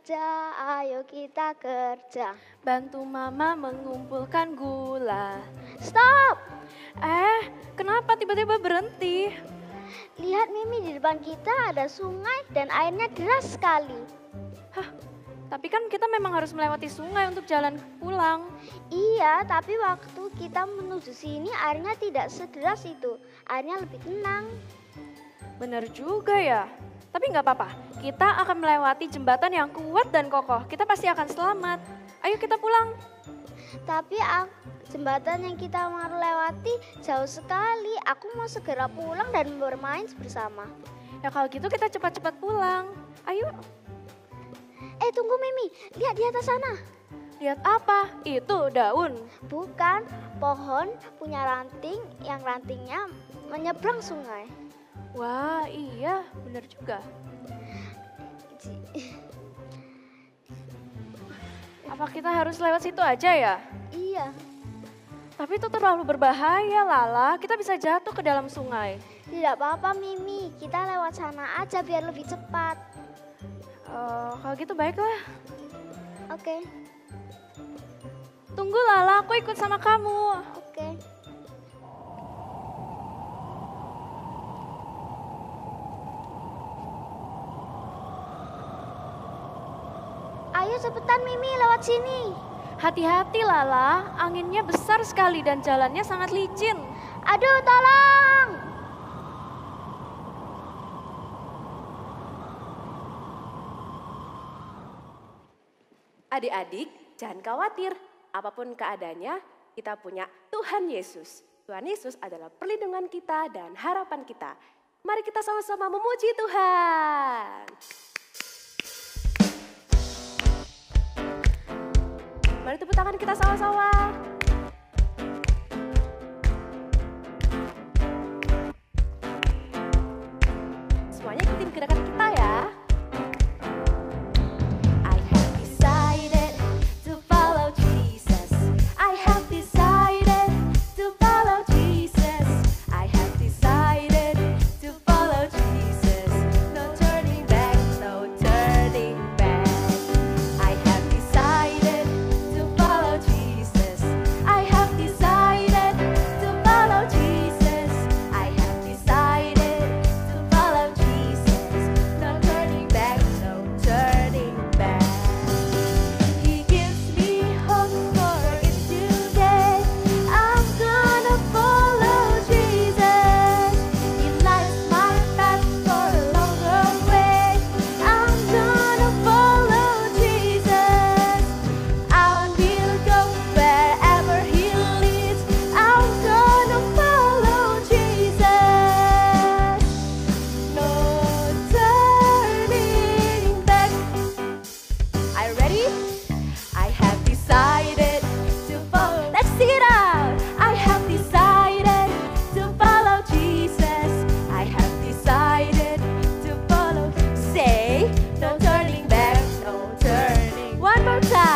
kerja, ayo kita kerja. Bantu mama mengumpulkan gula. Stop! Kenapa tiba-tiba berhenti? Lihat Mimi, di depan kita ada sungai dan airnya deras sekali. Tapi kan kita memang harus melewati sungai untuk jalan pulang. Iya, tapi waktu kita menuju sini airnya tidak sederas itu. Airnya lebih tenang. Bener juga ya. Tapi nggak apa-apa, kita akan melewati jembatan yang kuat dan kokoh. Kita pasti akan selamat. Ayo kita pulang. Tapi jembatan yang kita mau lewati jauh sekali. Aku mau segera pulang dan bermain bersama. Ya kalau gitu kita cepat-cepat pulang. Ayo. Tunggu Mimi, lihat di atas sana. Lihat apa? Itu daun. Bukan, pohon punya ranting yang rantingnya menyeberang sungai. Wah iya, bener juga. Apa kita harus lewat situ aja ya? Iya. Tapi itu terlalu berbahaya Lala, kita bisa jatuh ke dalam sungai. Tidak apa-apa Mimi, kita lewat sana aja biar lebih cepat. Kalau gitu baiklah. Oke. Tunggu Lala, aku ikut sama kamu. Oke. Ayo cepetan Mimi, lewat sini. Hati-hati Lala, anginnya besar sekali dan jalannya sangat licin. Aduh, tolong! Adik-adik, jangan khawatir. Apapun keadaannya, kita punya Tuhan Yesus. Tuhan Yesus adalah perlindungan kita dan harapan kita. Mari kita sama-sama memuji Tuhan. Mari tepuk tangan kita sama-sama. Semuanya ikutin gerakan kita ya. One more time.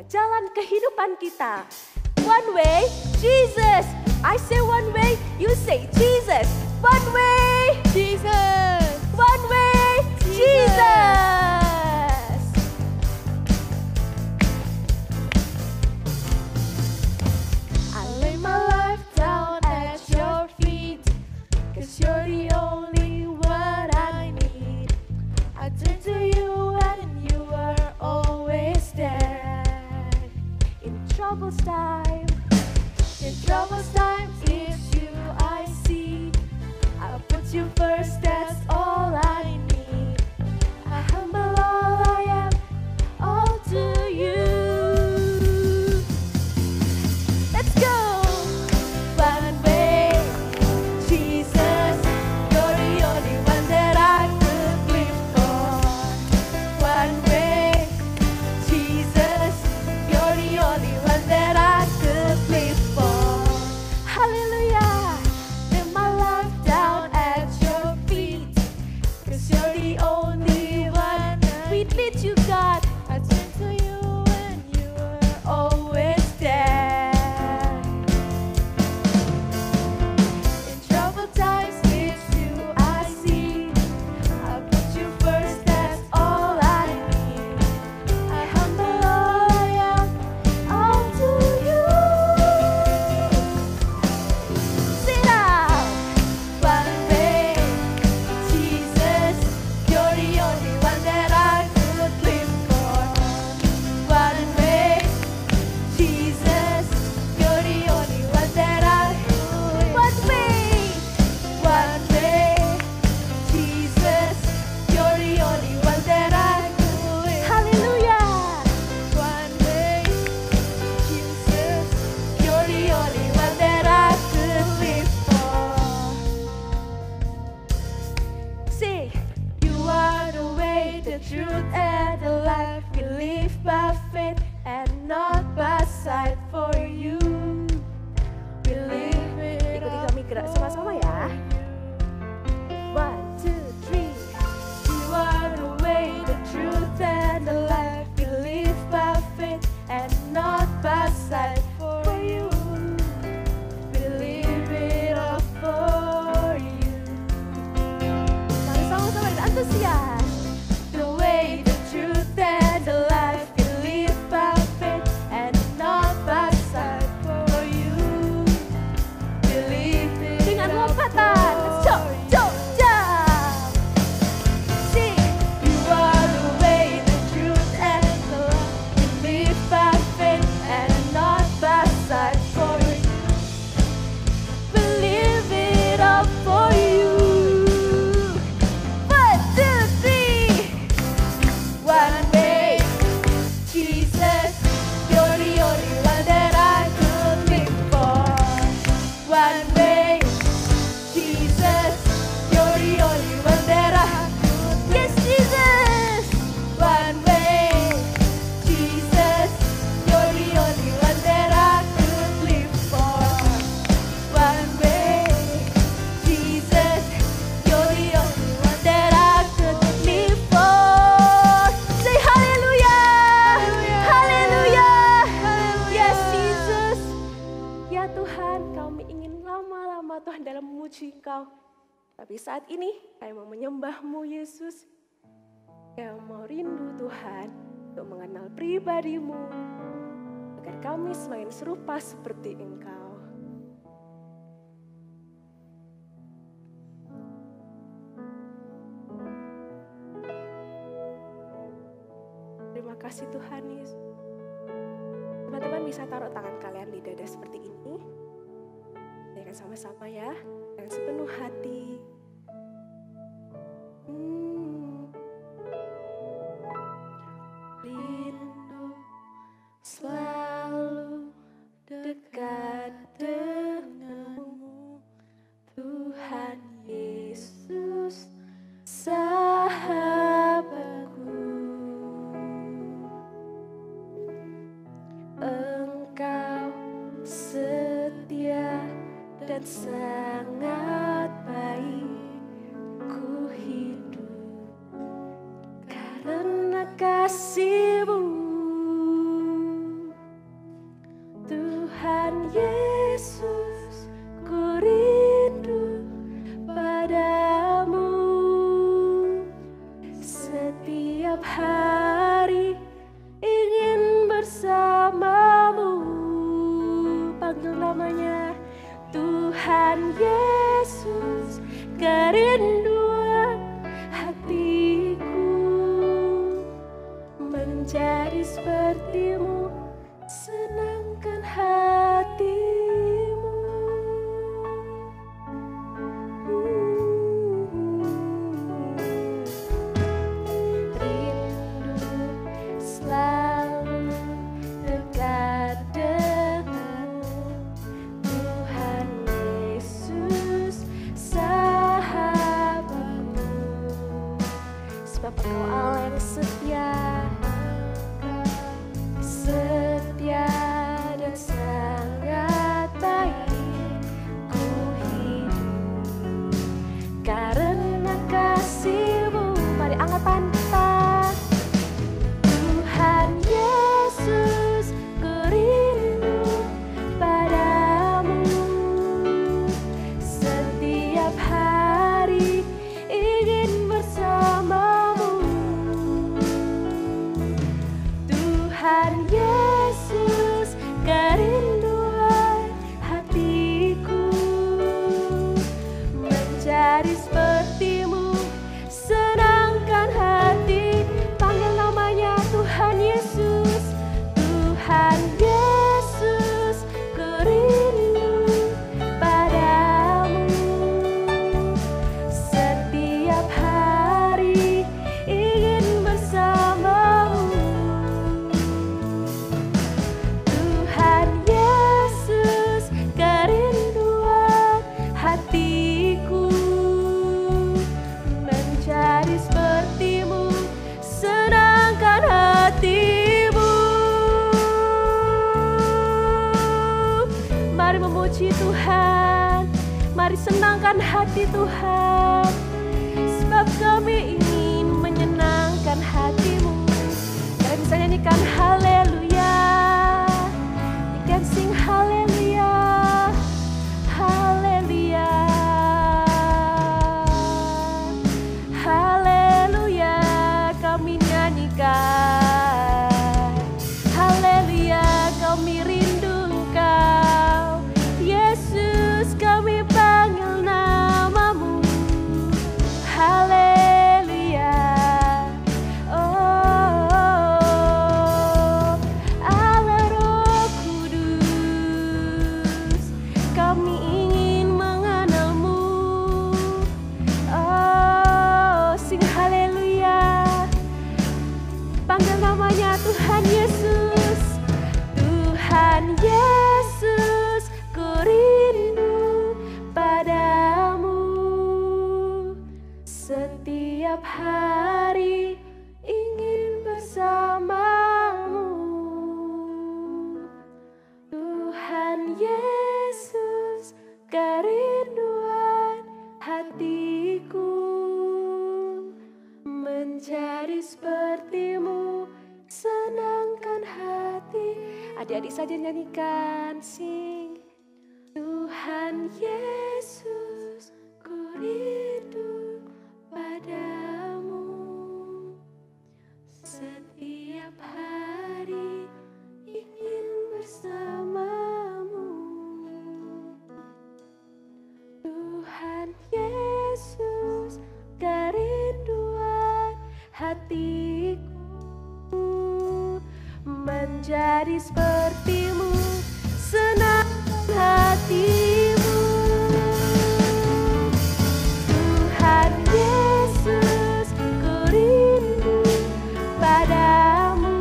jalan kehidupan kita. One way, Jesus. I say one way, you say Jesus. One way, Jesus. one way, Jesus. I lay my life down at your feet, 'cause you're the only one I need. I turn to you and you are always there. In troubles time, it's you I see. I put you first, that's all I need. I humble all I am, all to you. Let's go! One way, Jesus, you're the only one that I could live for. One way, Jesus, you're the only one that I could live for. Hallelujah, lay my life down at your feet, 'cause you're the only one. We need you, God. I turn to you and you are always there. In troubled times, it's you I see. I put you first, that's all I need. I humble all I am, all to you. Sit out. One way, Jesus, you're the only one that I could live for. One way, Jesus, you're the only one that I could. One way, Jesus, you're the only one that I could. Hallelujah. One way, Jesus, you're the only one that I could live for. Sing, you are the way, the truth, and the life. We live by faith and not by sight. For you, we live it. Ikuti kami gerak sama-sama ya. 1, 2, 3. You are the way, the truth, and the life. We live by faith and not by sight. For you, we live it all for you. Mari sama-sama dengan antusias. The way, the truth, and the life. We live by faith and not by sight. For you, we live it dengan lompatan. Let's go, go, jump. Sing, you are the way, the truth, and the life. We live by faith and not by sight. For you, we live it all for you. 1, 2, 3. One way, Jesus, you're the only one that I could live for. One way, Jesus, you're the only one that I could. Yes, Jesus. One way, Jesus, you're the only one that I could live for. One way, Jesus, you're the only one that I could live for. Say hallelujah, hallelujah, yes Jesus. Ya Tuhan, kami ingin lama-lama Tuhan dalam memuji Engkau. Tapi saat ini kami mau menyembah-Mu Yesus. Kami mau rindu Tuhan untuk mengenal pribadi-Mu, agar kami semakin serupa seperti Engkau. Terima kasih Tuhan Yesus. Teman-teman bisa taruh tangan kalian di dada seperti ini. Kita akan sama-sama ya, dengan sepenuh hati. Rindu selalu dekat denganmu, Tuhan Yesus, sahabatku. Engkau setia dan sangat baik, ku hidup karena kasih-Mu. memuji Tuhan. Mari senangkan hati Tuhan, sebab kami ingin menyenangkan hati-Mu. Kalian bisa nyanyikan haleluya, you can sing haleluya, haleluya, haleluya, kami nyanyikan haleluya, kami rindu Engkau Yesus, kami panggil namamu haleluya. Oh, Allah Roh Kudus, kami ingin mengenalmu. Oh, sing haleluya, panggil namanya Tuhan Yesus. Tuhan Yesus, ku rindu padamu. Setiap hari ingin bersamamu. Tuhan Yesus, kerinduan hatiku. Menjadi sepertimu, senangkan hati. Adik-adik saja nyanyikan, sing. Tuhan Yesus, ku rindu padamu. Setiap hari ingin bersamamu. Tuhan Yesus, kerinduan hatiku. Menjadi sepertimu, senang hatimu. Tuhan Yesus, ku rindu padamu.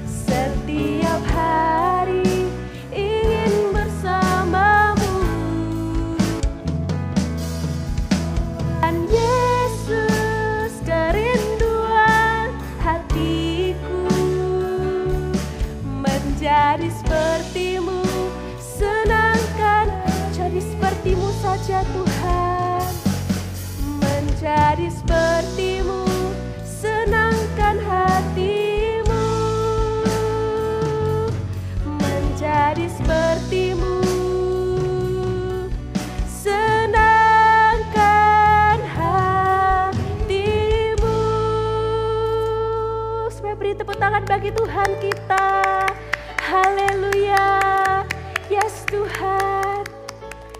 Setiap hari ingin bersamamu. Tuhan Yesus, kerinduan hatiku. Menjadi sepertimu, senangkan. Jadi sepertimu saja Tuhan. Menjadi sepertimu, senangkan hatimu. Menjadi sepertimu, senangkan hatimu. Supaya beri tepuk tangan bagi Tuhan kita. Haleluya. Yes Tuhan.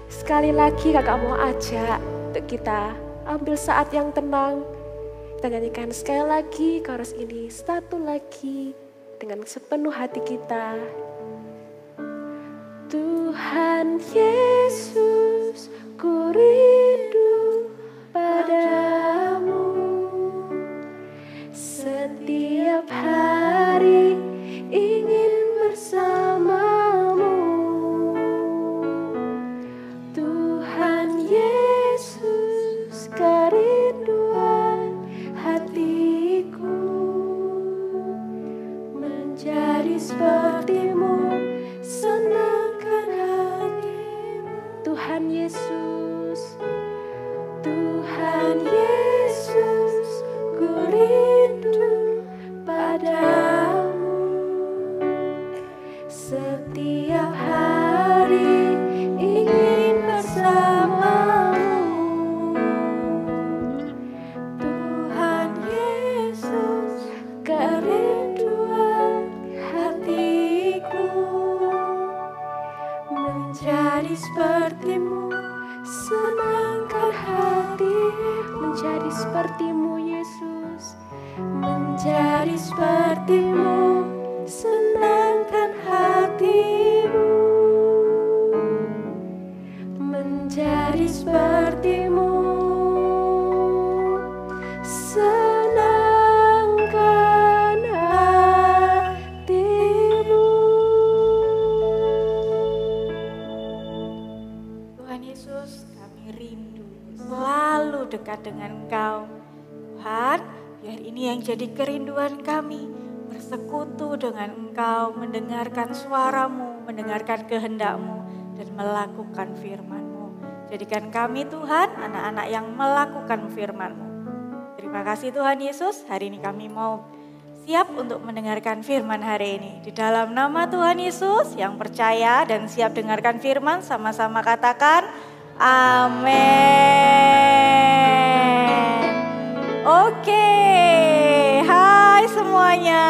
Sekali lagi kakak mau ajak untuk kita ambil saat yang tenang. Kita nyanyikan sekali lagi chorus ini, satu lagi dengan sepenuh hati kita. Tuhan Yesus, ku rindu padamu. Setiap hari ingin bersamamu. Tuhan Yesus, kerinduan hatiku. Menjadi sepertimu, senangkan hatimu. Tuhan Yesus, Tuhan Yesus, ku rindu padamu. Setiap hari ingin bersamamu. Tuhan Yesus, kerinduan hatiku. Menjadi sepertimu, senangkan hati. Menjadi sepertimu Yesus. Menjadi sepertimu, senangkan hatimu. Menjadi sepertimu, senangkan hatimu. Tuhan Yesus, kami rindu selalu dekat dengan Engkau. Tuhan, biar ini yang jadi kerinduan kami, bersekutu dengan Engkau, mendengarkan suara-Mu, mendengarkan kehendak-Mu, dan melakukan firman-Mu. Jadikan kami Tuhan, anak-anak yang melakukan firman-Mu. Terima kasih Tuhan Yesus, hari ini kami mau siap untuk mendengarkan firman hari ini. Di dalam nama Tuhan Yesus, yang percaya dan siap dengarkan firman, sama-sama katakan, amin. Oke, hai semuanya,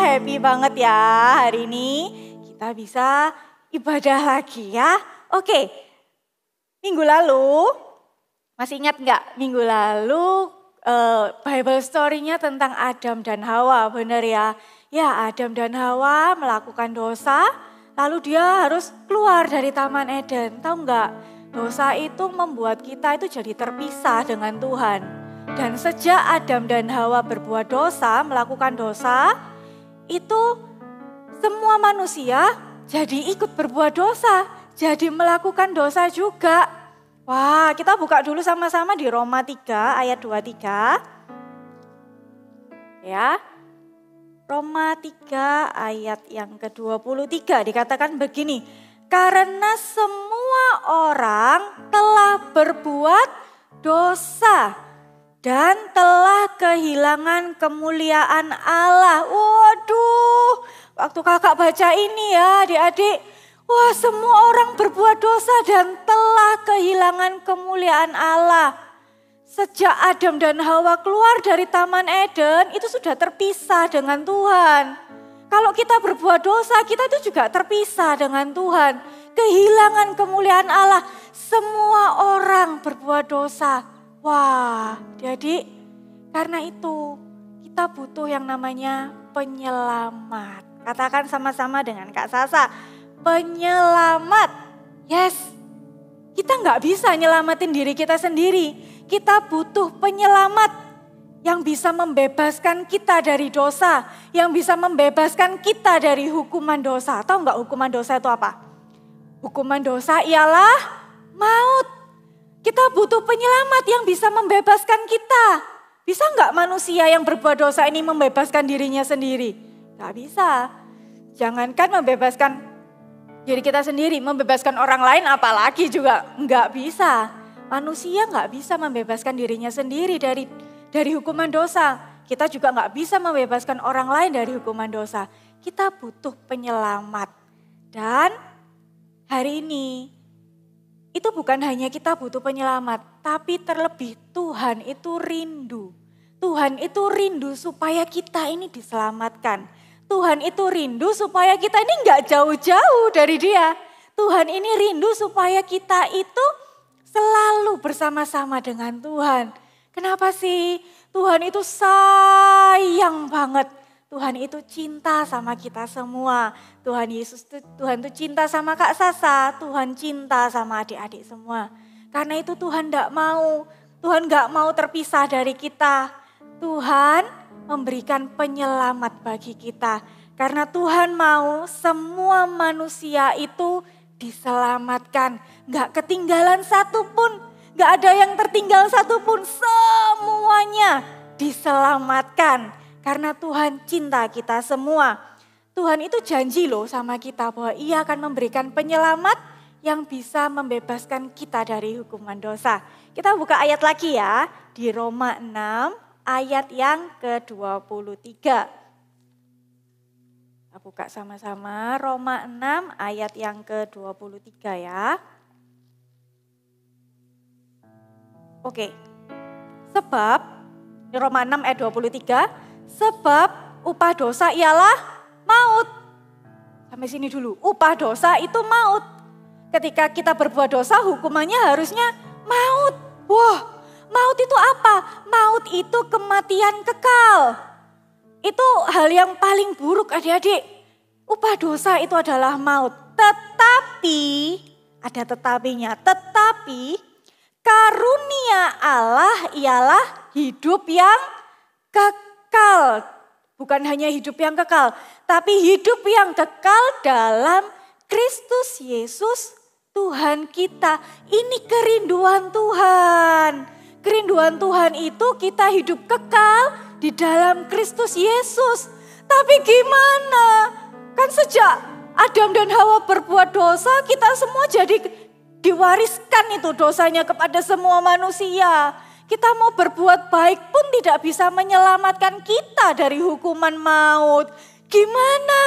happy banget ya hari ini kita bisa ibadah lagi ya. Oke, minggu lalu, masih ingat nggak minggu lalu Bible story-nya tentang Adam dan Hawa, benar ya? Ya, Adam dan Hawa melakukan dosa, lalu dia harus keluar dari Taman Eden. Tahu nggak? Dosa itu membuat kita itu jadi terpisah dengan Tuhan. Dan sejak Adam dan Hawa berbuat dosa, melakukan dosa, itu semua manusia jadi ikut berbuat dosa, jadi melakukan dosa juga. Wah, kita buka dulu sama-sama di Roma 3 ayat 23. Ya. Roma 3 ayat yang ke-23 dikatakan begini. Karena semua orang telah berbuat dosa dan telah kehilangan kemuliaan Allah. Waduh, waktu kakak baca ini ya adik-adik. Wah, semua orang berbuat dosa dan telah kehilangan kemuliaan Allah. Sejak Adam dan Hawa keluar dari Taman Eden, itu sudah terpisah dengan Tuhan. Kalau kita berbuat dosa, kita itu juga terpisah dengan Tuhan. Kehilangan kemuliaan Allah. Semua orang berbuat dosa. Wah, jadi karena itu kita butuh yang namanya penyelamat. Katakan sama-sama dengan Kak Sasa. Penyelamat. Yes, kita nggak bisa nyelamatin diri kita sendiri. Kita butuh penyelamat yang bisa membebaskan kita dari dosa. Yang bisa membebaskan kita dari hukuman dosa. Tahu nggak hukuman dosa itu apa? Hukuman dosa ialah maut. Kita butuh penyelamat yang bisa membebaskan kita. Bisa nggak manusia yang berbuat dosa ini membebaskan dirinya sendiri? Nggak bisa. Jangankan membebaskan diri kita sendiri, membebaskan orang lain apalagi juga nggak bisa. Manusia nggak bisa membebaskan dirinya sendiri dari hukuman dosa. Kita juga nggak bisa membebaskan orang lain dari hukuman dosa. Kita butuh penyelamat. Dan hari ini itu bukan hanya kita butuh penyelamat, tapi terlebih Tuhan itu rindu. Tuhan itu rindu supaya kita ini diselamatkan. Tuhan itu rindu supaya kita ini nggak jauh-jauh dari Dia. Tuhan ini rindu supaya kita itu selalu bersama-sama dengan Tuhan. Kenapa sih? Tuhan itu sayang banget. Tuhan itu cinta sama kita semua. Tuhan itu cinta sama Kak Sasa. Tuhan cinta sama adik-adik semua. Karena itu Tuhan nggak mau terpisah dari kita. Tuhan memberikan penyelamat bagi kita. Karena Tuhan mau semua manusia itu diselamatkan. Gak ketinggalan satupun, gak ada yang tertinggal satupun. Semuanya diselamatkan. Karena Tuhan cinta kita semua. Tuhan itu janji loh sama kita bahwa Ia akan memberikan penyelamat yang bisa membebaskan kita dari hukuman dosa. Kita buka ayat lagi ya, di Roma 6. Ayat yang ke-23. Kita buka sama-sama Roma 6 ayat yang ke-23 ya. Oke. Sebab, Roma 6 ayat 23. Sebab upah dosa ialah maut. Sampai sini dulu, upah dosa itu maut. Ketika kita berbuat dosa hukumannya harusnya maut. Wah, maut itu apa? Maut itu kematian kekal. Itu hal yang paling buruk adik-adik. Upah dosa itu adalah maut. Tetapi, ada tetapinya, tetapi karunia Allah ialah hidup yang kekal. Bukan hanya hidup yang kekal, tapi hidup yang kekal dalam Kristus Yesus Tuhan kita. Ini kerinduan Tuhan. Kerinduan Tuhan itu kita hidup kekal di dalam Kristus Yesus. Tapi gimana? Kan sejak Adam dan Hawa berbuat dosa, kita semua jadi diwariskan itu dosanya kepada semua manusia. Kita mau berbuat baik pun tidak bisa menyelamatkan kita dari hukuman maut. Gimana?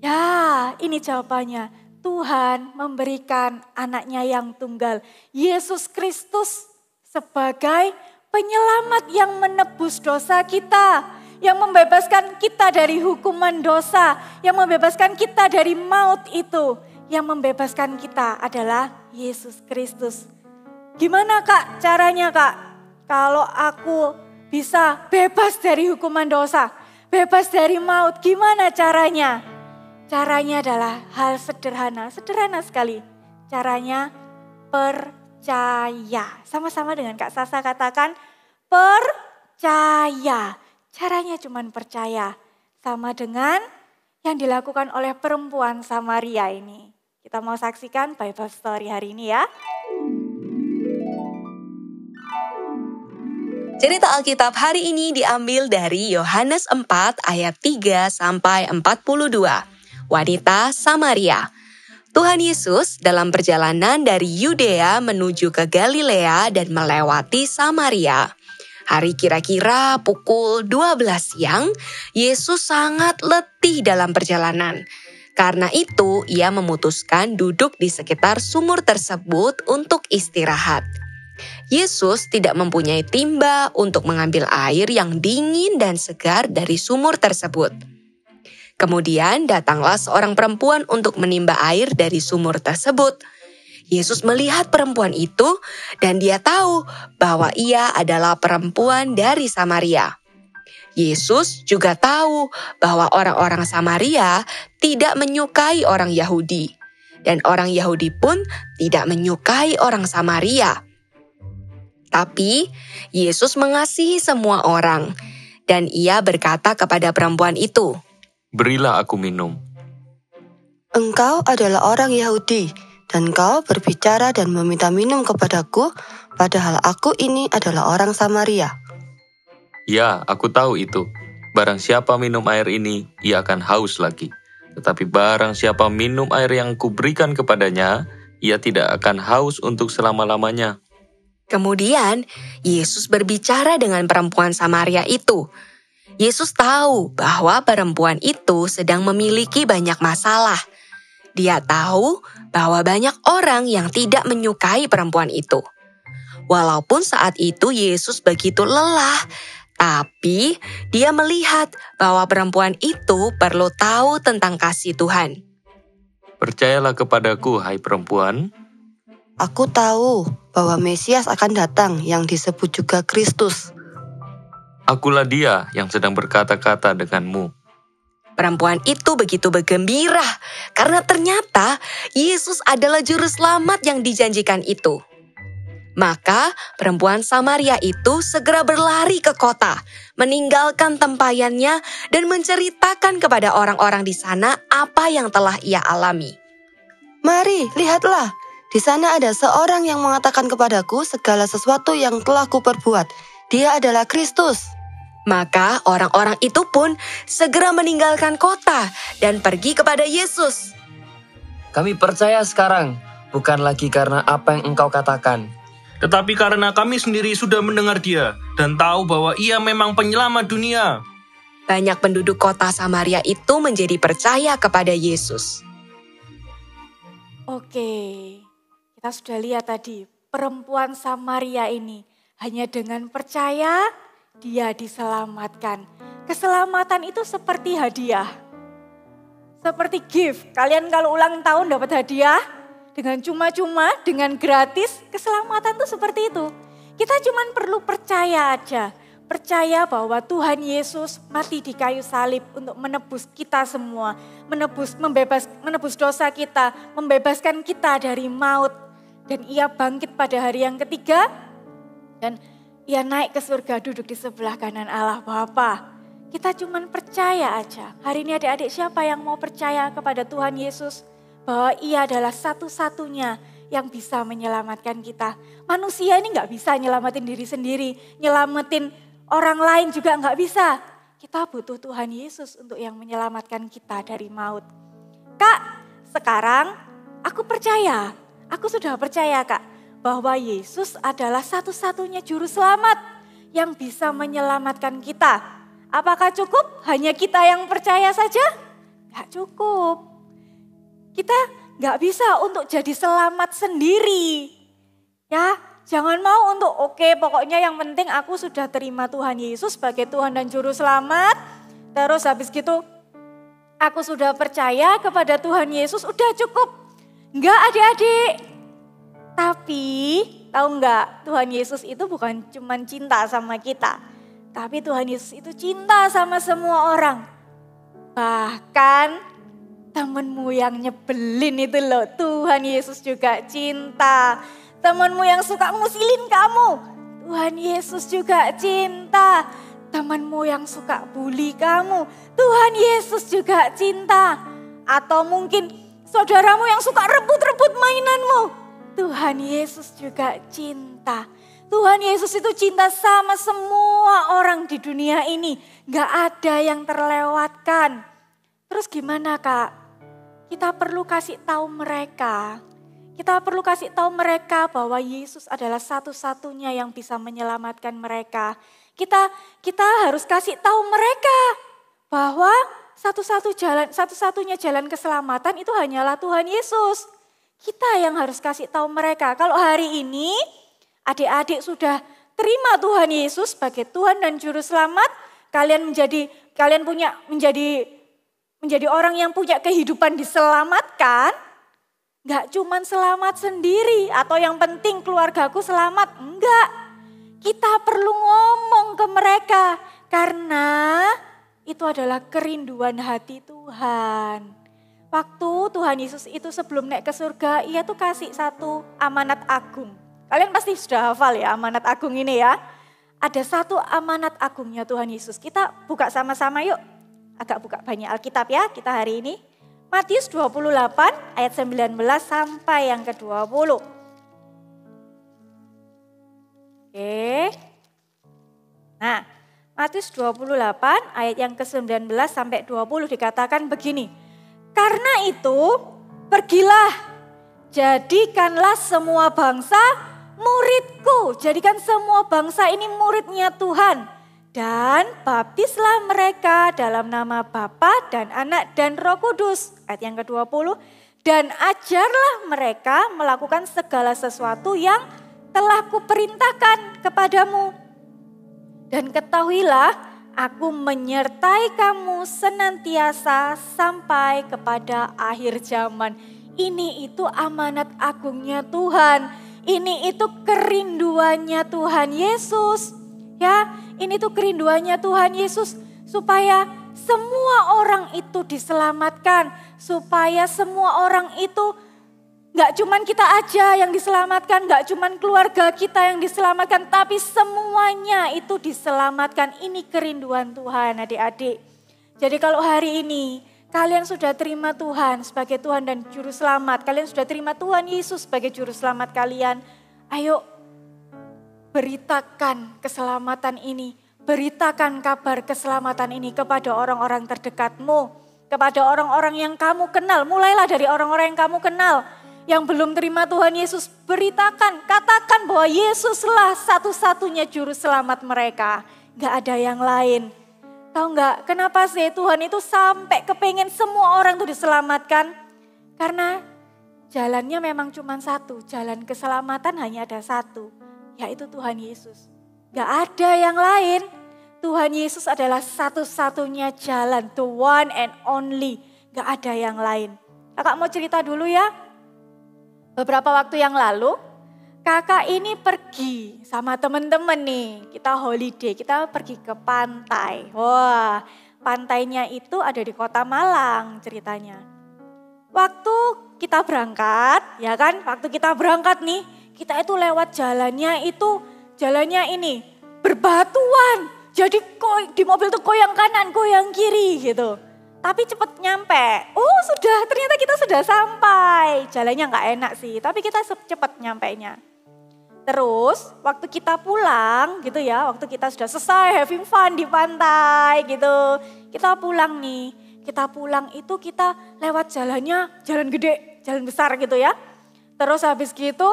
Ya, ini jawabannya. Tuhan memberikan anaknya yang tunggal, Yesus Kristus, sebagai penyelamat yang menebus dosa kita, yang membebaskan kita dari hukuman dosa, yang membebaskan kita dari maut itu. Yang membebaskan kita adalah Yesus Kristus. Gimana Kak caranya Kak? Kalau aku bisa bebas dari hukuman dosa, bebas dari maut, gimana caranya? Caranya adalah hal sederhana sekali. Caranya percaya. Sama-sama dengan Kak Sasa katakan percaya. Caranya cuma percaya. Sama dengan yang dilakukan oleh perempuan Samaria ini. Kita mau saksikan Bible Story hari ini ya. Cerita Alkitab hari ini diambil dari Yohanes 4 ayat 3 sampai 42. Wanita Samaria. Tuhan Yesus dalam perjalanan dari Yudea menuju ke Galilea dan melewati Samaria. Hari kira-kira pukul 12 siang, Yesus sangat letih dalam perjalanan. Karena itu, ia memutuskan duduk di sekitar sumur tersebut untuk istirahat. Yesus tidak mempunyai timba untuk mengambil air yang dingin dan segar dari sumur tersebut. Kemudian datanglah seorang perempuan untuk menimba air dari sumur tersebut. Yesus melihat perempuan itu dan dia tahu bahwa ia adalah perempuan dari Samaria. Yesus juga tahu bahwa orang-orang Samaria tidak menyukai orang Yahudi. Dan orang Yahudi pun tidak menyukai orang Samaria. Tapi Yesus mengasihi semua orang. Dan ia berkata kepada perempuan itu, "Berilah aku minum." Engkau adalah orang Yahudi, dan kau berbicara dan meminta minum kepadaku, padahal aku ini adalah orang Samaria. Ya, aku tahu itu. Barang siapa minum air ini, ia akan haus lagi. Tetapi barang siapa minum air yang kuberikan kepadanya, ia tidak akan haus untuk selama-lamanya. Kemudian Yesus berbicara dengan perempuan Samaria itu. Yesus tahu bahwa perempuan itu sedang memiliki banyak masalah. Dia tahu bahwa banyak orang yang tidak menyukai perempuan itu. Walaupun saat itu Yesus begitu lelah, tapi dia melihat bahwa perempuan itu perlu tahu tentang kasih Tuhan. Percayalah kepadaku, hai perempuan. Aku tahu bahwa Mesias akan datang yang disebut juga Kristus. Akulah dia yang sedang berkata-kata denganmu. Perempuan itu begitu bergembira karena ternyata Yesus adalah juru selamat yang dijanjikan itu. Maka perempuan Samaria itu segera berlari ke kota, meninggalkan tempayannya dan menceritakan kepada orang-orang di sana apa yang telah ia alami. Mari, lihatlah. Di sana ada seorang yang mengatakan kepadaku segala sesuatu yang telah kuperbuat. Dia adalah Kristus. Maka orang-orang itu pun segera meninggalkan kota dan pergi kepada Yesus. Kami percaya sekarang, bukan lagi karena apa yang engkau katakan. Tetapi karena kami sendiri sudah mendengar dia dan tahu bahwa ia memang penyelamat dunia. Banyak penduduk kota Samaria itu menjadi percaya kepada Yesus. Oke, kita sudah lihat tadi perempuan Samaria ini hanya dengan percaya dia diselamatkan. Keselamatan itu seperti hadiah. Seperti gift. Kalian kalau ulang tahun dapat hadiah dengan cuma-cuma, dengan gratis, keselamatan itu seperti itu. Kita cuma perlu percaya aja. Percaya bahwa Tuhan Yesus mati di kayu salib untuk menebus kita semua. Menebus dosa kita, membebaskan kita dari maut. Dan ia bangkit pada hari yang ketiga. Dan ia naik ke surga duduk di sebelah kanan Allah Bapa. Kita cuma percaya aja. Hari ini adik-adik siapa yang mau percaya kepada Tuhan Yesus? Bahwa ia adalah satu-satunya yang bisa menyelamatkan kita. Manusia ini gak bisa nyelamatin diri sendiri. Nyelamatin orang lain juga gak bisa. kita butuh Tuhan Yesus untuk yang menyelamatkan kita dari maut. Kak, sekarang aku sudah percaya Kak, bahwa Yesus adalah satu-satunya juru selamat yang bisa menyelamatkan kita. Apakah cukup hanya kita yang percaya saja? Gak cukup. Kita gak bisa untuk jadi selamat sendiri. Ya, jangan mau untuk pokoknya yang penting aku sudah terima Tuhan Yesus sebagai Tuhan dan Juru Selamat. Terus habis gitu aku sudah percaya kepada Tuhan Yesus, udah cukup. Enggak adik-adik. Tapi tahu enggak, Tuhan Yesus itu bukan cuma cinta sama kita. Tapi Tuhan Yesus itu cinta sama semua orang. Bahkan temenmu yang nyebelin itu loh, Tuhan Yesus juga cinta. Temanmu yang suka ngusilin kamu, Tuhan Yesus juga cinta. Temanmu yang suka bully kamu, Tuhan Yesus juga cinta. Atau mungkin saudaramu yang suka rebut-rebut mainanmu, Tuhan Yesus juga cinta. Tuhan Yesus itu cinta sama semua orang di dunia ini. Gak ada yang terlewatkan. Terus gimana Kak? Kita perlu kasih tahu mereka. Kita perlu kasih tahu mereka bahwa Yesus adalah satu-satunya yang bisa menyelamatkan mereka. Kita harus kasih tahu mereka bahwa satu-satunya jalan keselamatan itu hanyalah Tuhan Yesus. Kita yang harus kasih tahu mereka. Kalau hari ini adik-adik sudah terima Tuhan Yesus sebagai Tuhan dan Juru Selamat, kalian menjadi orang yang punya kehidupan diselamatkan. Gak cuman selamat sendiri atau yang penting keluargaku selamat. Enggak, kita perlu ngomong ke mereka karena itu adalah kerinduan hati Tuhan. Waktu Tuhan Yesus itu sebelum naik ke surga, ia tuh kasih satu amanat agung. Kalian pasti sudah hafal ya amanat agung ini ya. Ada satu amanat agungnya Tuhan Yesus. Kita buka sama-sama yuk. Agak buka banyak Alkitab ya kita hari ini. Matius 28 ayat 19 sampai yang ke-20. Oke. Nah, Matius 28 ayat yang ke-19 sampai 20 dikatakan begini. Karena itu, pergilah, jadikanlah semua bangsa muridku. Jadikan semua bangsa ini muridnya Tuhan. Dan baptislah mereka dalam nama Bapa dan Anak dan Roh Kudus. Ayat yang ke-20. Dan ajarlah mereka melakukan segala sesuatu yang telah kuperintahkan kepadamu. Dan ketahuilah, aku menyertai kamu senantiasa sampai kepada akhir zaman. Ini itu amanat agungnya Tuhan. Ini itu kerinduannya Tuhan Yesus. Ya, ini tuh kerinduannya Tuhan Yesus supaya semua orang itu diselamatkan. Supaya semua orang itu gak cuman kita aja yang diselamatkan, gak cuman keluarga kita yang diselamatkan, tapi semuanya itu diselamatkan. Ini kerinduan Tuhan adik-adik. Jadi kalau hari ini kalian sudah terima Tuhan sebagai Tuhan dan Juru Selamat, kalian sudah terima Tuhan Yesus sebagai Juru Selamat kalian, ayo beritakan keselamatan ini, beritakan kabar keselamatan ini kepada orang-orang terdekatmu, kepada orang-orang yang kamu kenal. Mulailah dari orang-orang yang kamu kenal, yang belum terima Tuhan Yesus, beritakan, katakan bahwa Yesuslah satu-satunya juru selamat mereka. Gak ada yang lain. Tahu gak kenapa sih Tuhan itu sampai kepengen semua orang itu diselamatkan? Karena jalannya memang cuma satu, jalan keselamatan hanya ada satu. Yaitu Tuhan Yesus. Gak ada yang lain. Tuhan Yesus adalah satu-satunya jalan. The one and only. Gak ada yang lain. Kakak mau cerita dulu ya. Beberapa waktu yang lalu, kakak ini pergi sama teman-teman nih. Kita holiday, kita pergi ke pantai. Wah, pantainya itu ada di Kota Malang ceritanya. Waktu kita berangkat, ya kan? Waktu kita berangkat nih, kita itu lewat jalannya ini berbatuan. Jadi di mobil tuh goyang kanan, goyang kiri gitu. Tapi cepet nyampe. Oh ternyata kita sudah sampai. Jalannya gak enak sih, tapi kita cepet nyampainya. Terus waktu kita pulang gitu ya, waktu kita sudah selesai having fun di pantai gitu. Kita pulang nih, kita pulang itu kita lewat jalannya, jalan gede, jalan besar gitu ya. Terus habis gitu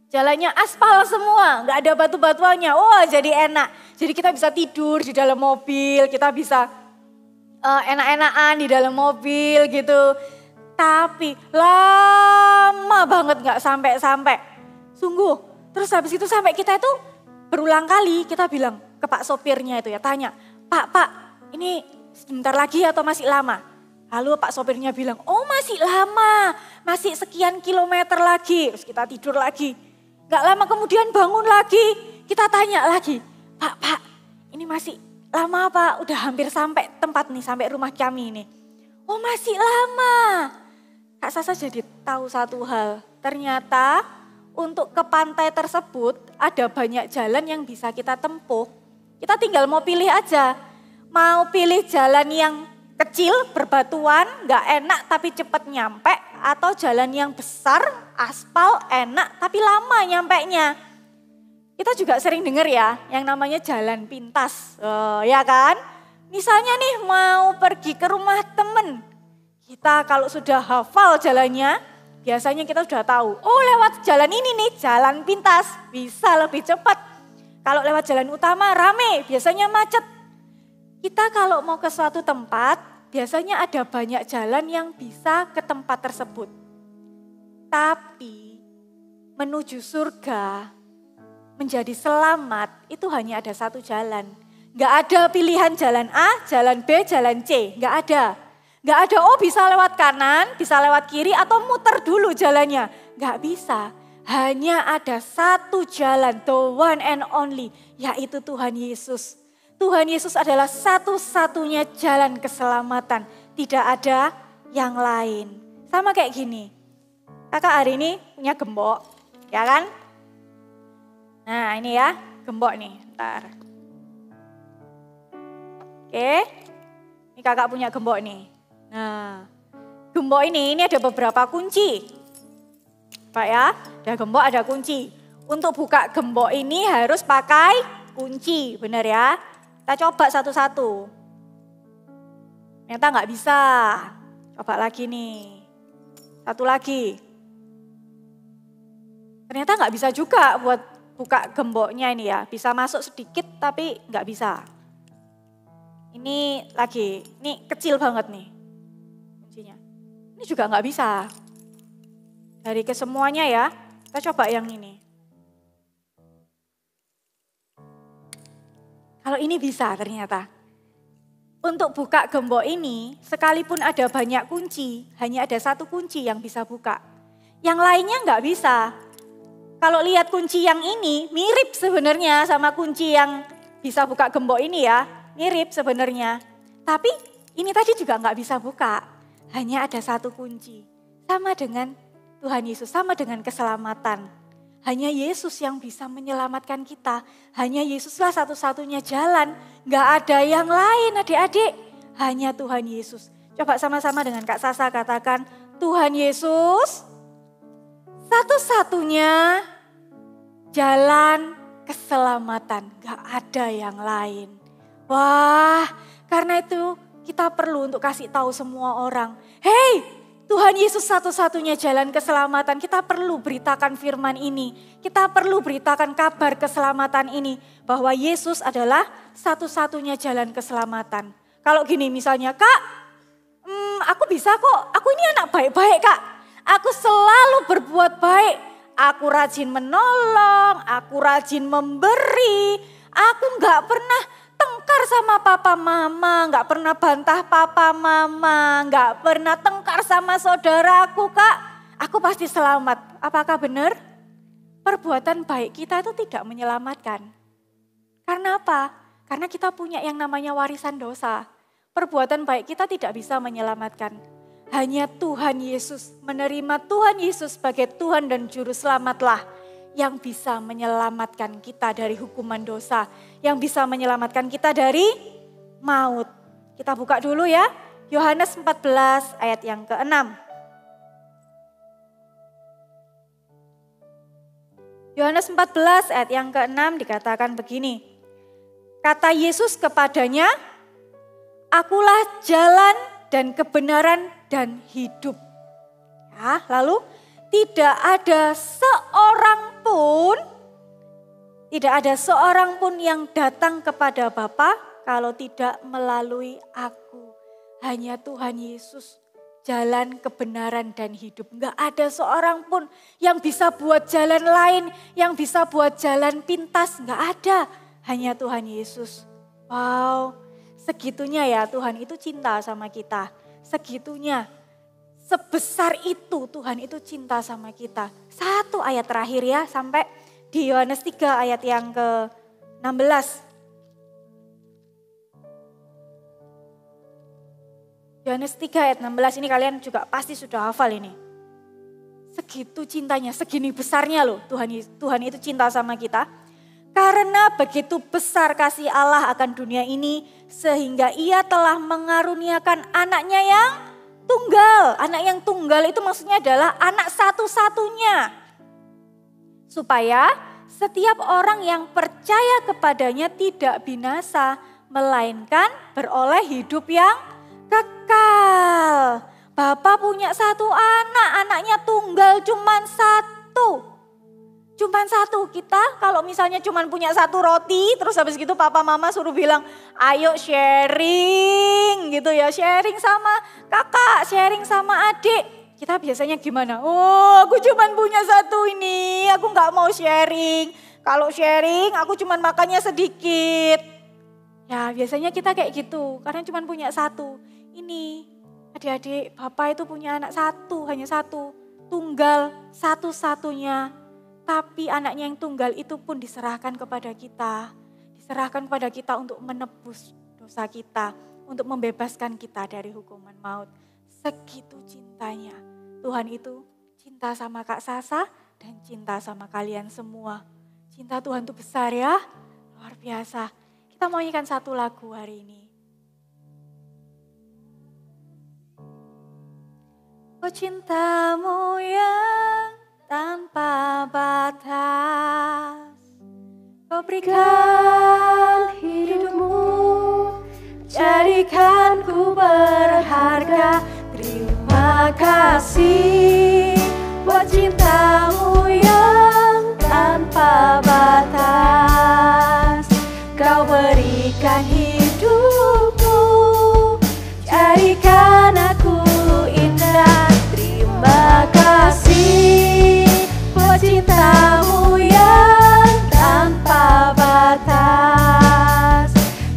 jalannya aspal semua, nggak ada batu-batuannya. Wah jadi enak, jadi kita bisa tidur di dalam mobil, kita bisa enak-enakan di dalam mobil gitu. Tapi lama banget nggak sampai-sampai. Sungguh. Terus habis itu sampai kita itu berulang kali kita bilang ke Pak sopirnya itu ya, tanya, Pak ini sebentar lagi atau masih lama? Lalu Pak sopirnya bilang, oh masih lama, masih sekian kilometer lagi. Terus kita tidur lagi. Gak lama kemudian bangun lagi, kita tanya lagi, Pak ini masih lama Pak? Udah hampir sampai tempat nih, sampai rumah kami ini. Oh masih lama. Kak Sasa jadi tahu satu hal, ternyata untuk ke pantai tersebut ada banyak jalan yang bisa kita tempuh. Kita tinggal mau pilih aja, mau pilih jalan yang kecil, berbatuan, gak enak tapi cepat nyampe, atau jalan yang besar, aspal, enak tapi lama nyampenya. Kita juga sering dengar ya yang namanya jalan pintas, ya kan? Misalnya nih mau pergi ke rumah temen, kita kalau sudah hafal jalannya, biasanya kita sudah tahu, oh lewat jalan ini nih, jalan pintas, bisa lebih cepat. Kalau lewat jalan utama rame, biasanya macet. Kita kalau mau ke suatu tempat, biasanya ada banyak jalan yang bisa ke tempat tersebut. Tapi menuju surga, menjadi selamat, itu hanya ada satu jalan. Gak ada pilihan jalan A, jalan B, jalan C, gak ada. Gak ada, oh bisa lewat kanan, bisa lewat kiri atau muter dulu jalannya. Gak bisa, hanya ada satu jalan, the one and only, yaitu Tuhan Yesus. Tuhan Yesus adalah satu-satunya jalan keselamatan, tidak ada yang lain. Sama kayak gini, kakak hari ini punya gembok, ya kan? Nah ini ya, gembok nih, ntar. Oke, ini kakak punya gembok nih. Nah, gembok ini ada beberapa kunci. Pak ya, ada gembok, ada kunci. Untuk buka gembok ini harus pakai kunci, benar ya? Kita coba satu-satu. Ternyata nggak bisa. Coba lagi nih. Satu lagi. Ternyata nggak bisa juga buat buka gemboknya ini ya. Bisa masuk sedikit tapi nggak bisa. Ini lagi, ini kecil banget nih. Ini juga nggak bisa. Dari kesemuanya ya, kita coba yang ini. Kalau ini bisa ternyata. Untuk buka gembok ini, sekalipun ada banyak kunci, hanya ada satu kunci yang bisa buka. Yang lainnya nggak bisa. Kalau lihat kunci yang ini, mirip sebenarnya sama kunci yang bisa buka gembok ini ya. Mirip sebenarnya. Tapi ini tadi juga nggak bisa buka. Hanya ada satu kunci, sama dengan Tuhan Yesus, sama dengan keselamatan. Hanya Yesus yang bisa menyelamatkan kita, hanya Yesuslah satu-satunya jalan. Gak ada yang lain adik-adik, hanya Tuhan Yesus. Coba sama-sama dengan Kak Sasa katakan, Tuhan Yesus satu-satunya jalan keselamatan, gak ada yang lain. Wah, karena itu kita perlu untuk kasih tahu semua orang, hey, Tuhan Yesus satu-satunya jalan keselamatan. Kita perlu beritakan firman ini. Kita perlu beritakan kabar keselamatan ini. Bahwa Yesus adalah satu-satunya jalan keselamatan. Kalau gini misalnya, Kak, aku bisa kok. Aku ini anak baik-baik Kak. Aku selalu berbuat baik. Aku rajin menolong, aku rajin memberi. Aku gak pernah tengkar sama papa mama, gak pernah bantah papa mama, gak pernah tengkar sama saudaraku Kak. Aku pasti selamat. Apakah benar? Perbuatan baik kita itu tidak menyelamatkan. Karena apa? Karena kita punya yang namanya warisan dosa. Perbuatan baik kita tidak bisa menyelamatkan. Hanya Tuhan Yesus, menerima Tuhan Yesus sebagai Tuhan dan Juru Selamatlah yang bisa menyelamatkan kita dari hukuman dosa, yang bisa menyelamatkan kita dari maut. Kita buka dulu ya, Yohanes 14 ayat yang ke-6. Yohanes 14 ayat yang ke-6 dikatakan begini. Kata Yesus kepadanya, "Akulah jalan dan kebenaran dan hidup." Ya, lalu tidak ada seorang pun yang datang kepada Bapa kalau tidak melalui aku. Hanya Tuhan Yesus jalan kebenaran dan hidup. Enggak ada seorang pun yang bisa buat jalan lain, yang bisa buat jalan pintas. Enggak ada, hanya Tuhan Yesus. Wow, segitunya ya Tuhan itu cinta sama kita. Segitunya, sebesar itu Tuhan itu cinta sama kita. Satu ayat terakhir ya, sampai di Yohanes 3 ayat yang ke-16. Yohanes 3 ayat 16 ini kalian juga pasti sudah hafal ini. Segitu cintanya, segini besarnya loh Tuhan itu cinta sama kita. Karena begitu besar kasih Allah akan dunia ini sehingga ia telah mengaruniakan anaknya yang tunggal. Anak yang tunggal itu maksudnya adalah anak satu-satunya. Supaya setiap orang yang percaya kepadanya tidak binasa melainkan beroleh hidup yang kekal. Bapak punya satu anak, anaknya tunggal cuman satu. Cuman satu. Kita kalau misalnya cuman punya satu roti, terus habis gitu papa mama suruh bilang, ayo sharing gitu ya. Sharing sama kakak, sharing sama adik. Kita biasanya gimana? Oh, aku cuman punya satu ini, aku gak mau sharing. Kalau sharing aku cuman makannya sedikit. Ya biasanya kita kayak gitu, karena cuman punya satu. Ini adik-adik, Bapak itu punya anak satu, hanya satu. Tunggal satu-satunya. Tapi anaknya yang tunggal itu pun diserahkan kepada kita. Diserahkan kepada kita untuk menebus dosa kita. Untuk membebaskan kita dari hukuman maut. Segitu cintanya. Tuhan itu cinta sama Kak Sasa dan cinta sama kalian semua. Cinta Tuhan itu besar ya, luar biasa. Kita mau nyanyikan satu lagu hari ini. Oh cintamu yang tanpa batas, kau berikan hidupmu, jadikan ku berharga. Terima kasih buat cintamu yang tanpa batas, kau berikan hidupmu, jadikan aku indah. Terima kasih buat cintamu yang tanpa batas,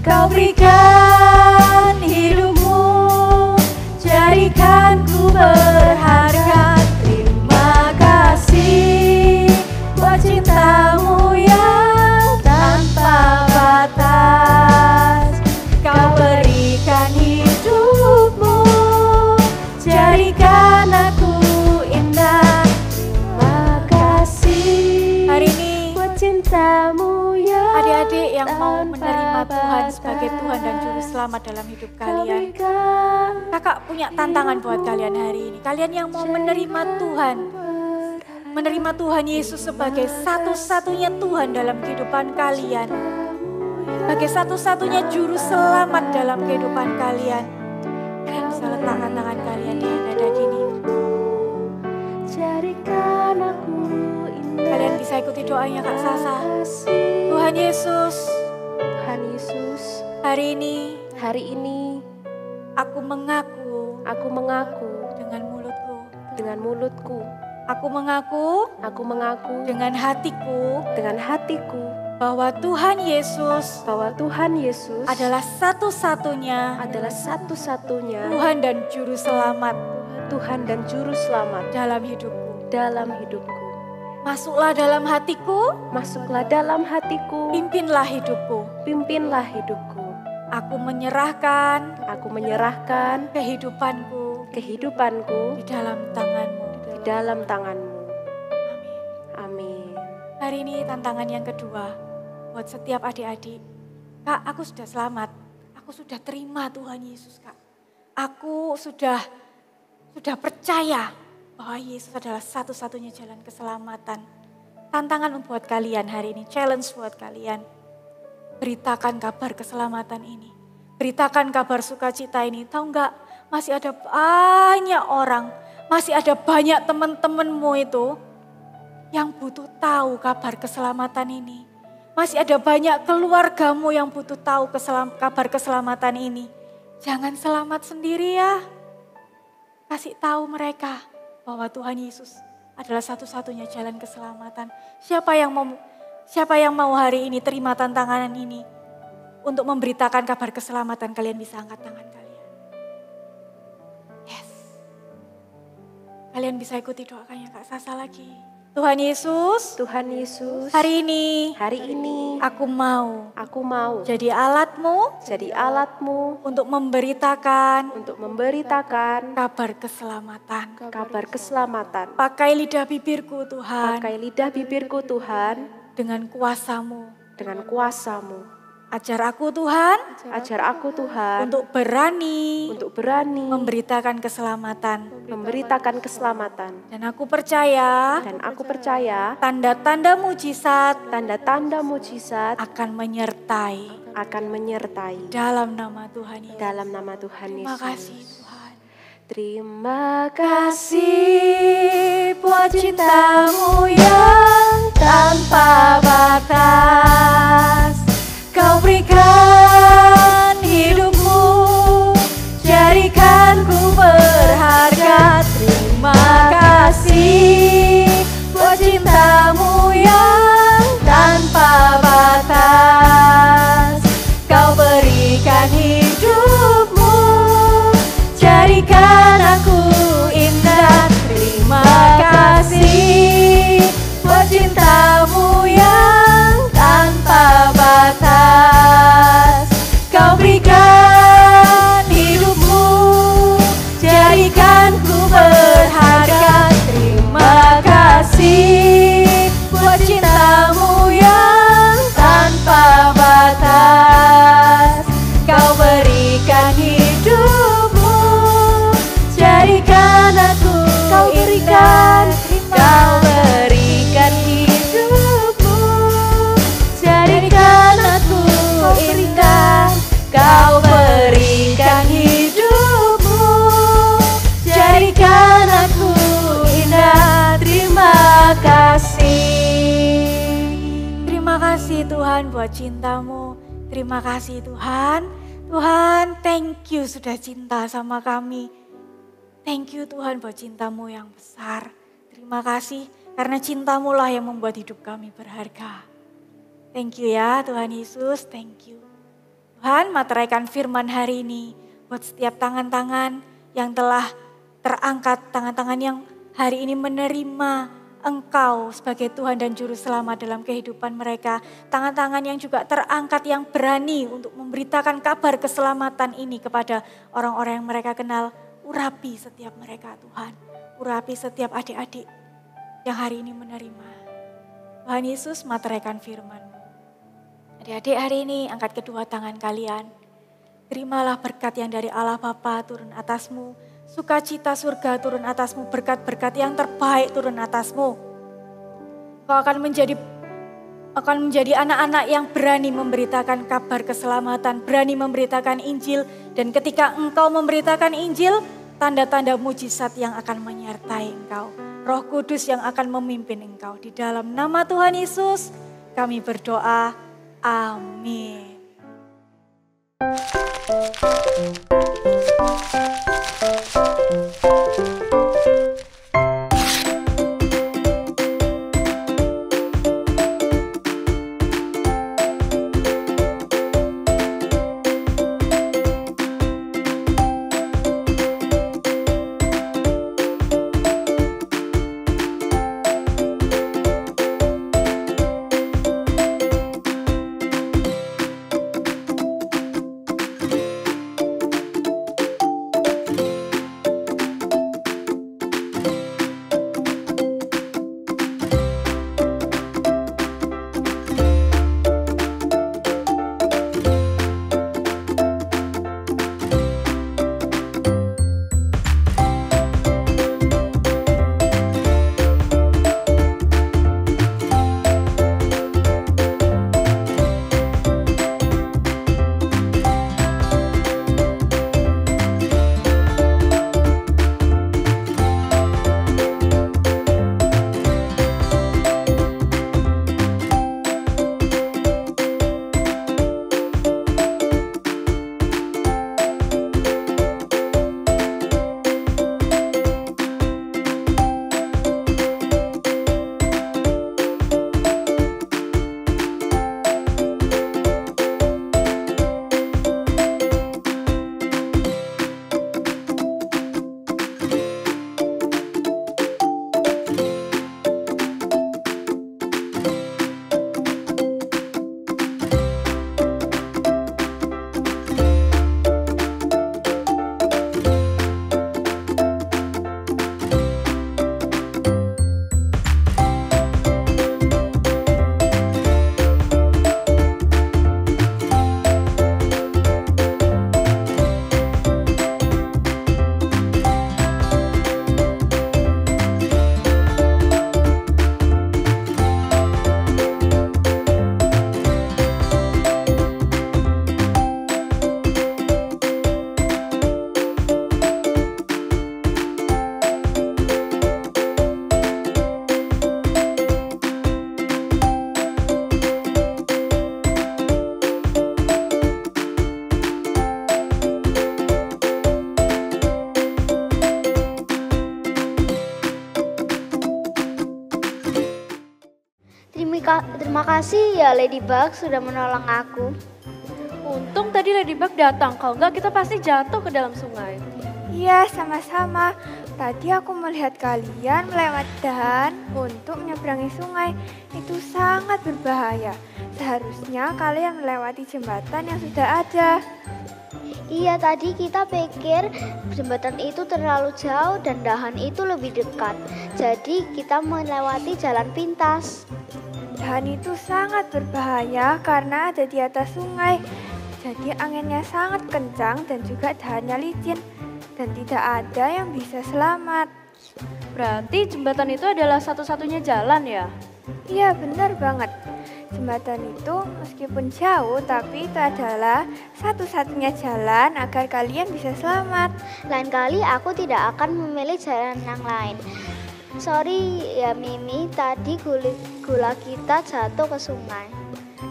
kau berikan hidupmu, jadikan ku berharga. Terima kasih buat cintamu yang tanpa batas, kau berikan hidupmu, jadikan aku indah. Terima kasih hari ini buat cintamu yang adik-adik yang mau menerima Tuhan sebagai Tuhan dan Juru Selamat dalam hidup kalian. Kakak punya tantangan buat kalian hari ini. Kalian yang mau menerima Tuhan, menerima Tuhan Yesus sebagai satu-satunya Tuhan dalam kehidupan kalian, sebagai satu-satunya Juru Selamat dalam kehidupan kalian. Kalian bisa letakkan tangan kalian di dada gini. Kalian bisa ikuti doanya Kak Sasa. Tuhan Yesus, hari ini aku mengaku dengan mulutku. Aku mengaku dengan hatiku bahwa Tuhan Yesus adalah satu-satunya Tuhan dan Juru Selamat dalam hidupku. Masuklah dalam hatiku, pimpinlah hidupku. Aku menyerahkan kehidupanku di dalam tanganmu. Amin. Hari ini tantangan yang kedua buat setiap adik-adik. Kak, aku sudah selamat. Aku sudah terima Tuhan Yesus, Kak. Aku sudah percaya bahwa Yesus adalah satu-satunya jalan keselamatan. tantangan buat kalian hari ini, challenge buat kalian. Beritakan kabar keselamatan ini. Beritakan kabar sukacita ini. Tahu enggak, masih ada banyak orang, masih ada banyak teman-temanmu itu yang butuh tahu kabar keselamatan ini. Masih ada banyak keluargamu yang butuh tahu kabar keselamatan ini. Jangan selamat sendiri ya. Kasih tahu mereka bahwa Tuhan Yesus adalah satu-satunya jalan keselamatan. Siapa yang mau hari ini terima tantangan ini untuk memberitakan kabar keselamatan, kalian bisa angkat tangan kalian. Yes. Kalian bisa ikuti doanya Kak Sasa lagi. Tuhan Yesus, hari ini aku mau jadi alatmu untuk memberitakan kabar keselamatan. Pakai lidah bibirku Tuhan, dengan kuasamu. Ajar aku Tuhan, untuk berani memberitakan keselamatan. Dan aku percaya, tanda-tanda mujizat akan menyertai dalam nama Tuhan Yesus. Terima kasih Tuhan. Terima kasih buat cintamu yang tanpa batas. Kau berikan hidupmu, jadikan ku berharga. Terima kasih buat cintamu yang tanpa batas. Kau berikan hidupmu, jadikan aku indah. Terima kasih buat cintamu yang tanpa batas. Kau berikan hidupmu, jadikan ku berharga. Terima kasih buat cintamu yang tanpa batas. Kau berikan hidupmu, jadikan aku indah. Kau berikan hidupmu, jadikan aku indah. Kau berikan hidupmu, jadikan aku indah. Terima kasih. Terima kasih Tuhan buat cintamu. Terima kasih Tuhan. Tuhan, thank you sudah cinta sama kami. Thank you Tuhan buat cintamu yang besar. Terima kasih karena cintamu lah yang membuat hidup kami berharga. Thank you ya Tuhan Yesus, thank you. Tuhan, materaikan firman hari ini buat setiap tangan-tangan yang telah terangkat, tangan-tangan yang hari ini menerima Engkau sebagai Tuhan dan Juru Selamat dalam kehidupan mereka. Tangan-tangan yang juga terangkat yang berani untuk memberitakan kabar keselamatan ini kepada orang-orang yang mereka kenal. Urapi setiap mereka Tuhan, urapi setiap adik-adik yang hari ini menerima. Tuhan Yesus, materaikan firman. Adik-adik hari ini angkat kedua tangan kalian. Terimalah berkat yang dari Allah Bapa turun atasmu. Sukacita surga turun atasmu. Berkat-berkat yang terbaik turun atasmu. Kau akan menjadi anak-anak yang berani memberitakan kabar keselamatan. Berani memberitakan Injil. Dan ketika engkau memberitakan Injil, tanda-tanda mujizat yang akan menyertai engkau. Roh Kudus yang akan memimpin engkau. Di dalam nama Tuhan Yesus kami berdoa. Amin. Terima kasih ya Ladybug sudah menolong aku. Untung tadi Ladybug datang, kalau enggak kita pasti jatuh ke dalam sungai. Iya, sama-sama. Tadi aku melihat kalian melewati dahan untuk menyeberangi sungai. Itu sangat berbahaya. Seharusnya kalian melewati jembatan yang sudah ada. Iya, tadi kita pikir jembatan itu terlalu jauh dan dahan itu lebih dekat. Jadi kita melewati jalan pintas. Dahan itu sangat berbahaya karena ada di atas sungai. Jadi anginnya sangat kencang dan juga dahannya licin. Dan tidak ada yang bisa selamat. Berarti jembatan itu adalah satu-satunya jalan ya? Iya, benar banget. Jembatan itu meskipun jauh, tapi itu adalah satu-satunya jalan agar kalian bisa selamat. Lain kali aku tidak akan memilih jalan yang lain. Sorry ya Mimi, tadi gula kita jatuh ke sungai.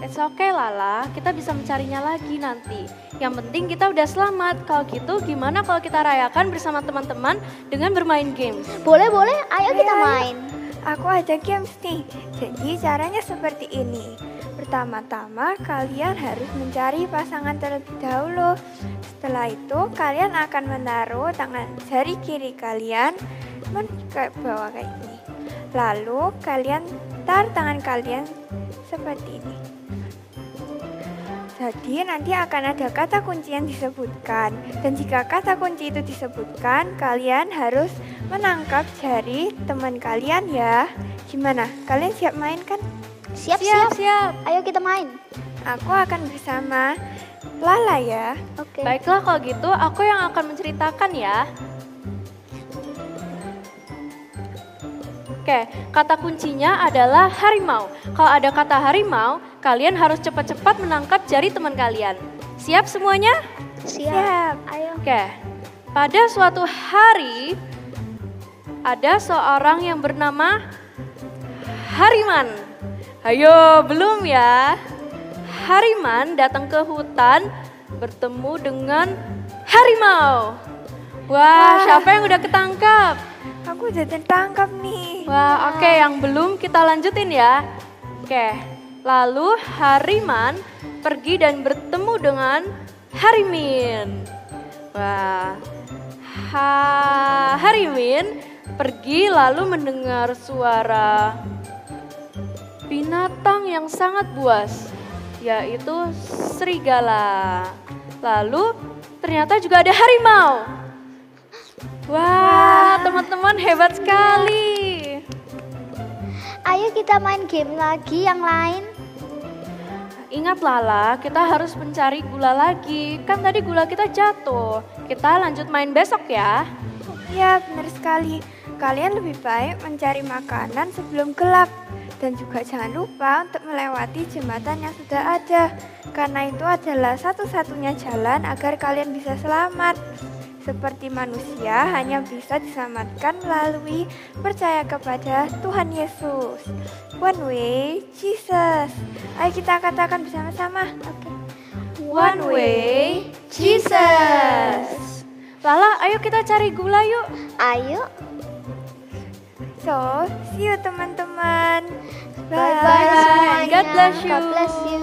It's okay Lala, kita bisa mencarinya lagi nanti. Yang penting kita udah selamat. Kalau gitu gimana kalau kita rayakan bersama teman-teman dengan bermain games? Boleh, ayo kita main. Aku ada games nih, jadi caranya seperti ini. Pertama-tama kalian harus mencari pasangan terlebih dahulu. Setelah itu kalian akan menaruh tangan jari kiri kalian ke bawah kayak gini. Lalu kalian taruh tangan kalian seperti ini. Jadi nanti akan ada kata kunci yang disebutkan. Dan jika kata kunci itu disebutkan, kalian harus menangkap jari teman kalian ya. Gimana? Kalian siap main kan? Siap. Ayo kita main. Aku akan bersama Lala ya. Oke. Baiklah kalau gitu aku yang akan menceritakan ya. Oke, kata kuncinya adalah harimau. Kalau ada kata harimau, kalian harus cepat-cepat menangkap jari teman kalian. Siap semuanya? Siap. Ayo. Oke, pada suatu hari ada seorang yang bernama Hariman. Ayo, belum ya? Hariman datang ke hutan bertemu dengan harimau. Wah, siapa yang udah ketangkap? Aku udah tertangkap nih. Wah, oke, yang belum kita lanjutin ya. Oke, lalu Hariman pergi dan bertemu dengan Harimin. Wah, Harimin pergi lalu mendengar suara binatang yang sangat buas, yaitu serigala. Lalu ternyata juga ada harimau. Wah, teman-teman hebat sekali. Ayo kita main game lagi yang lain. Ingat Lala, kita harus mencari gula lagi. Kan tadi gula kita jatuh. Kita lanjut main besok ya. Ya, benar sekali. Kalian lebih baik mencari makanan sebelum gelap. Dan juga jangan lupa untuk melewati jembatan yang sudah ada. Karena itu adalah satu-satunya jalan agar kalian bisa selamat. Seperti manusia hanya bisa diselamatkan melalui percaya kepada Tuhan Yesus. One way, Jesus. Ayo kita katakan bersama-sama. Oke. One way, Jesus. Lala, ayo kita cari gula yuk. Ayo. So, see you teman-teman. Bye-bye semuanya. God bless you. God bless you.